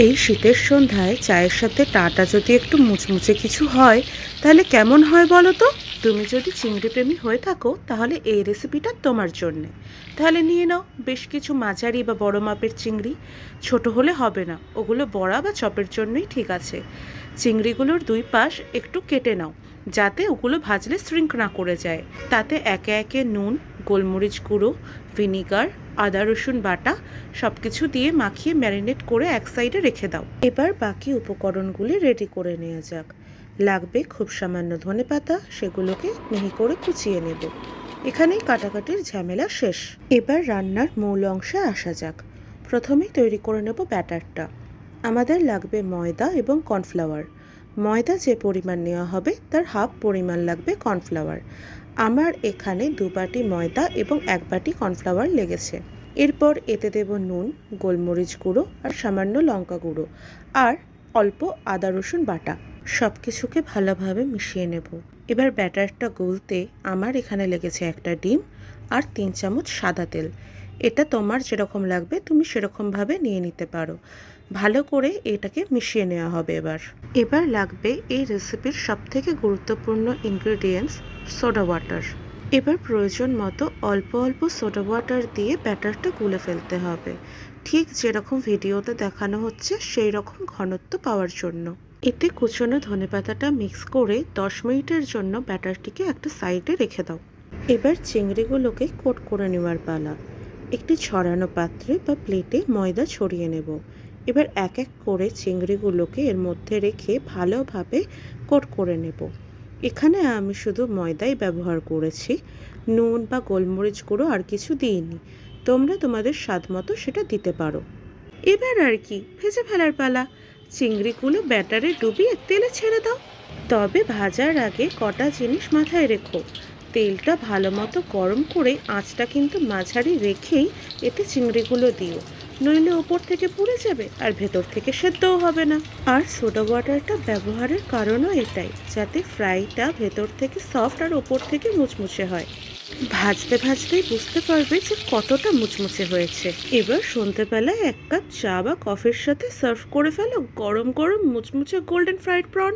এই শীতের সন্ধ্যায় চায়ের সাথে টাটা যদি একটু মুচমুচে কিছু হয় তাহলে কেমন হয় বলো তো। তুমি যদি চিংড়ি প্রেমী হয়ে থাকো তাহলে এই রেসিপিটা তোমার জন্যে। তাহলে নিয়ে নাও বেশ কিছু মাঝারি বা বড় মাপের চিংড়ি। ছোট হলে হবে না, ওগুলো বড়া বা চপের জন্যই ঠিক আছে। চিংড়িগুলোর দুই পাশ একটু কেটে নাও যাতে ওগুলো ভাজলে শ্রিঙ্ক না করে যায়। তাতে একে একে নুন, গোলমরিচ গুঁড়ো, ভিনিগার, আদা রসুন বাটা সব কিছু দিয়ে মাখিয়ে ম্যারিনেট করে এক সাইডে রেখে দাও। এবার বাকি উপকরণগুলি রেডি করে নেওয়া যাক। লাগবে খুব সামান্য ধনেপাতা, সেগুলোকে মিহি করে কুচিয়ে নেব। এখানেই কাটাকাটির ঝামেলা শেষ। এবার রান্নার মূল অংশে আসা যাক। প্রথমেই তৈরি করে নেব ব্যাটারটা। আমাদের লাগবে ময়দা এবং কর্নফ্লাওয়ার। ময়দা যে পরিমাণ নেওয়া হবে তার হাফ পরিমাণ লাগবে কর্নফ্লাওয়ার। আমার এখানে 2 বাটি ময়দা এবং 1 বাটি কর্নফ্লাওয়ার লেগেছে। এরপর এতে দেব নুন, গোলমরিচ গুঁড়ো আর সামান্য লঙ্কা গুঁড়ো আর অল্প আদা রসুন বাটা। সব কিছুকে ভালোভাবে মিশিয়ে নেব। এবার ব্যাটারটা গুলতে আমার এখানে লেগেছে একটা ডিম আর 3 চামচ সাদা তেল। এটা তোমার যেরকম লাগবে তুমি সেরকমভাবে নিয়ে নিতে পারো। ভালো করে এটাকে মিশিয়ে নেওয়া হবে। এবার লাগবে এই রেসিপির সবথেকে গুরুত্বপূর্ণ ইনগ্রেডিয়েন্টস, সোডা ওয়াটার। এবার প্রয়োজন মতো অল্প অল্প সোডা ওয়াটার দিয়ে ব্যাটারটা গুলে ফেলতে হবে, ঠিক যেরকম ভিডিওতে দেখানো হচ্ছে সেই রকম ঘনত্ব পাওয়ার জন্য। এতে কুচনো ধনেপাতাটা মিক্স করে 10 মিনিটের জন্য ব্যাটারটিকে একটা সাইডে রেখে দাও। এবার চিংড়িগুলোকে কোট করে নেওয়ার পালা। একটি ছড়ানো পাত্রে বা প্লেটে ময়দা ছড়িয়ে নেব। এবার এক এক করে চিংড়িগুলোকে এর মধ্যে রেখে ভালোভাবে কোট করে নেব। এখানে আমি শুধু ময়দাই ব্যবহার করেছি, নুন বা গোলমরিচ গুঁড়ো আর কিছু দিইনি। তোমরা তোমাদের স্বাদ মতো সেটা দিতে পারো। এবার আর কি, ভেজে ফেলার পালা। চিংড়িগুলো ব্যাটারে ডুবিয়ে তেলে ছেড়ে দাও। তবে ভাজার আগে কটা জিনিস মাথায় রেখো। তেলটা ভালো মতো গরম করে আঁচটা কিন্তু মাঝারি রেখেই এতে চিংড়িগুলো দিও, নইলে ওপর থেকে পুড়ে যাবে আর ভেতর থেকে সেদ্ধও হবে না। আর সোডা ওয়াটারটা ব্যবহারের কারণও এটাই, যাতে ফ্রাইটা ভেতর থেকে সফট আর ওপর থেকে মুচমুচে হয়। ভাজতে ভাজতেই বুঝতে পারবে যে কতটা মুচমুচে হয়েছে। এবার সন্ধ্যেবেলায় 1 কাপ চা বা কফির সাথে সার্ভ করে ফেলো গরম গরম মুচমুচে গোল্ডেন ফ্রাইড প্রন।